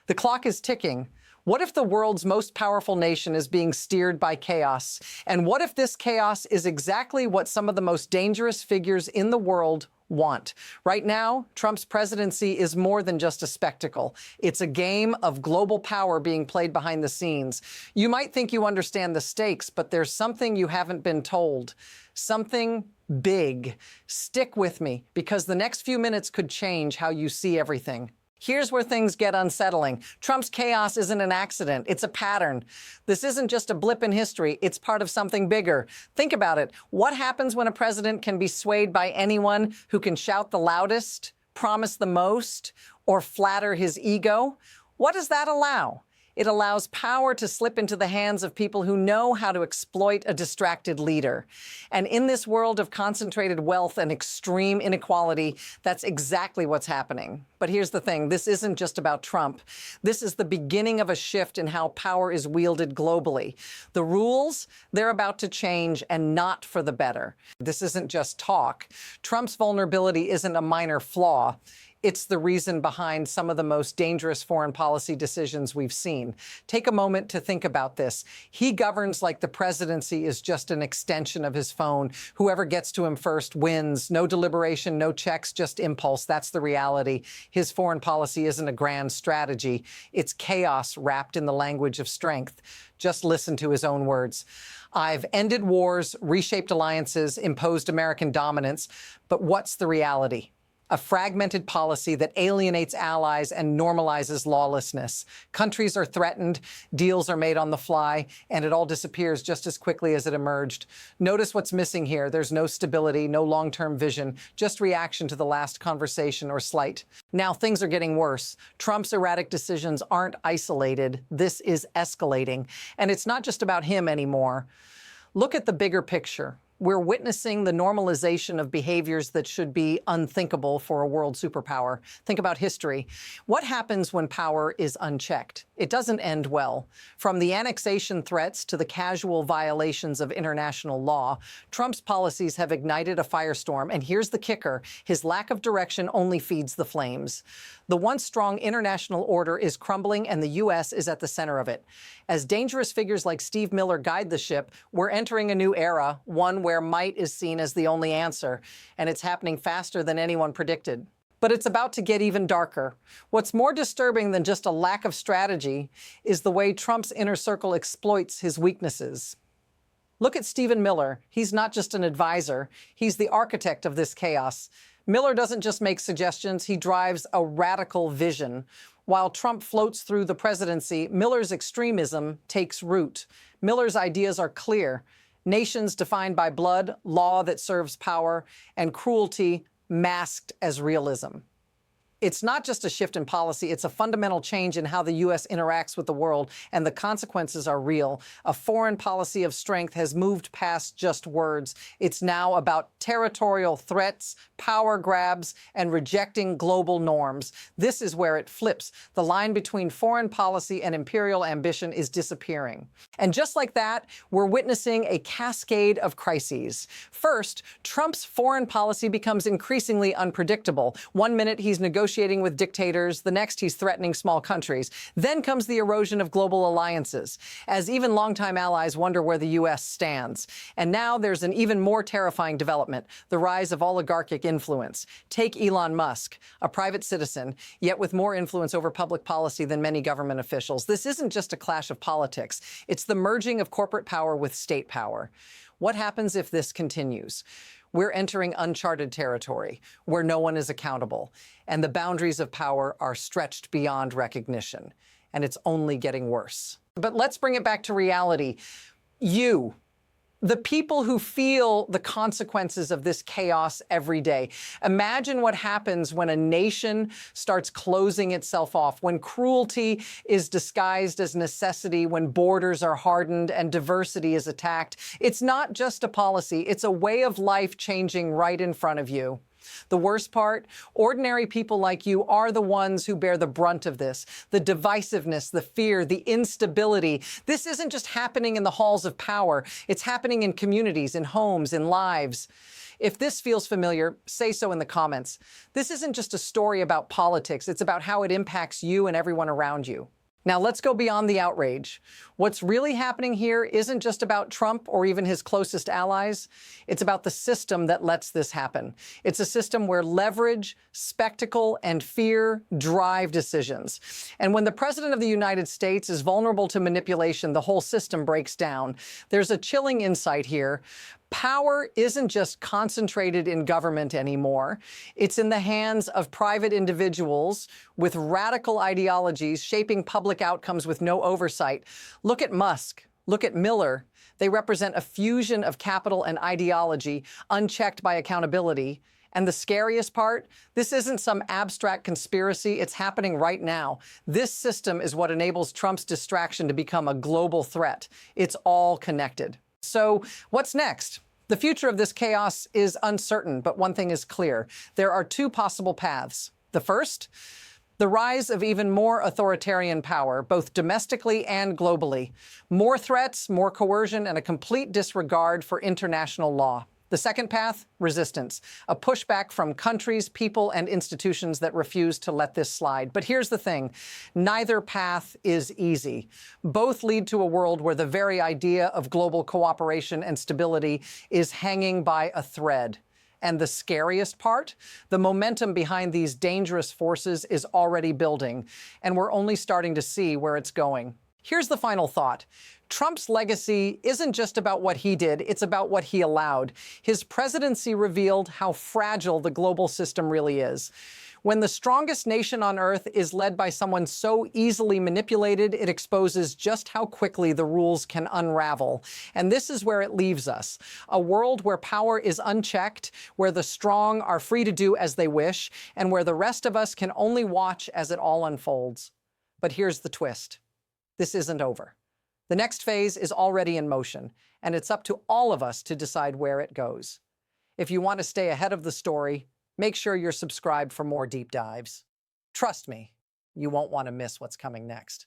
The clock is ticking. What if the world's most powerful nation is being steered by chaos? And what if this chaos is exactly what some of the most dangerous figures in the world want? Right now, Trump's presidency is more than just a spectacle. It's a game of global power being played behind the scenes. You might think you understand the stakes, but there's something you haven't been told. Something big. Stick with me, because the next few minutes could change how you see everything. Here's where things get unsettling. Trump's chaos isn't an accident. It's a pattern. This isn't just a blip in history. It's part of something bigger. Think about it. What happens when a president can be swayed by anyone who can shout the loudest, promise the most, or flatter his ego? What does that allow? It allows power to slip into the hands of people who know how to exploit a distracted leader. And in this world of concentrated wealth and extreme inequality, that's exactly what's happening. But here's the thing, this isn't just about Trump. This is the beginning of a shift in how power is wielded globally. The rules, they're about to change, and not for the better. This isn't just talk. Trump's vulnerability isn't a minor flaw. It's the reason behind some of the most dangerous foreign policy decisions we've seen. Take a moment to think about this. He governs like the presidency is just an extension of his phone. Whoever gets to him first wins. No deliberation, no checks, just impulse. That's the reality. His foreign policy isn't a grand strategy. It's chaos wrapped in the language of strength. Just listen to his own words. I've ended wars, reshaped alliances, imposed American dominance. But what's the reality? A fragmented policy that alienates allies and normalizes lawlessness. Countries are threatened, deals are made on the fly, and it all disappears just as quickly as it emerged. Notice what's missing here. There's no stability, no long-term vision, just reaction to the last conversation or slight. Now things are getting worse. Trump's erratic decisions aren't isolated. This is escalating. And it's not just about him anymore. Look at the bigger picture. We're witnessing the normalization of behaviors that should be unthinkable for a world superpower. Think about history. What happens when power is unchecked? It doesn't end well. From the annexation threats to the casual violations of international law, Trump's policies have ignited a firestorm, and here's the kicker. His lack of direction only feeds the flames. The once strong international order is crumbling, and the U.S. is at the center of it. As dangerous figures like Steve Miller guide the ship, we're entering a new era, one where might is seen as the only answer, and it's happening faster than anyone predicted. But it's about to get even darker. What's more disturbing than just a lack of strategy is the way Trump's inner circle exploits his weaknesses. Look at Stephen Miller. He's not just an advisor. He's the architect of this chaos. Miller doesn't just make suggestions, he drives a radical vision. While Trump floats through the presidency, Miller's extremism takes root. Miller's ideas are clear. Nations defined by blood, law that serves power, and cruelty masked as realism. It's not just a shift in policy, it's a fundamental change in how the U.S. interacts with the world, and the consequences are real. A foreign policy of strength has moved past just words. It's now about territorial threats, power grabs, and rejecting global norms. This is where it flips. The line between foreign policy and imperial ambition is disappearing. And just like that, we're witnessing a cascade of crises. First, Trump's foreign policy becomes increasingly unpredictable. One minute he's negotiating with dictators, the next he's threatening small countries. Then comes the erosion of global alliances, as even longtime allies wonder where the U.S. stands. And now there's an even more terrifying development, the rise of oligarchic influence. Take Elon Musk, a private citizen, yet with more influence over public policy than many government officials. This isn't just a clash of politics. It's the merging of corporate power with state power. What happens if this continues? We're entering uncharted territory where no one is accountable, and the boundaries of power are stretched beyond recognition, and it's only getting worse. But let's bring it back to reality. You, the people who feel the consequences of this chaos every day. Imagine what happens when a nation starts closing itself off, when cruelty is disguised as necessity, when borders are hardened and diversity is attacked. It's not just a policy, it's a way of life changing right in front of you. The worst part, ordinary people like you are the ones who bear the brunt of this. The divisiveness, the fear, the instability. This isn't just happening in the halls of power. It's happening in communities, in homes, in lives. If this feels familiar, say so in the comments. This isn't just a story about politics. It's about how it impacts you and everyone around you. Now let's go beyond the outrage. What's really happening here isn't just about Trump or even his closest allies. It's about the system that lets this happen. It's a system where leverage, spectacle, and fear drive decisions. And when the President of the United States is vulnerable to manipulation, the whole system breaks down. There's a chilling insight here. Power isn't just concentrated in government anymore. It's in the hands of private individuals with radical ideologies shaping public outcomes with no oversight. Look at Musk. Look at Miller. They represent a fusion of capital and ideology, unchecked by accountability. And the scariest part, this isn't some abstract conspiracy. It's happening right now. This system is what enables Trump's distraction to become a global threat. It's all connected. So what's next? The future of this chaos is uncertain, but one thing is clear. There are two possible paths. The first, the rise of even more authoritarian power, both domestically and globally. More threats, more coercion, and a complete disregard for international law. The second path, resistance, a pushback from countries, people, and institutions that refuse to let this slide. But here's the thing, neither path is easy. Both lead to a world where the very idea of global cooperation and stability is hanging by a thread. And the scariest part, the momentum behind these dangerous forces is already building, and we're only starting to see where it's going. Here's the final thought. Trump's legacy isn't just about what he did, it's about what he allowed. His presidency revealed how fragile the global system really is. When the strongest nation on earth is led by someone so easily manipulated, it exposes just how quickly the rules can unravel. And this is where it leaves us. A world where power is unchecked, where the strong are free to do as they wish, and where the rest of us can only watch as it all unfolds. But here's the twist. This isn't over. The next phase is already in motion, and it's up to all of us to decide where it goes. If you want to stay ahead of the story, make sure you're subscribed for more deep dives. Trust me, you won't want to miss what's coming next.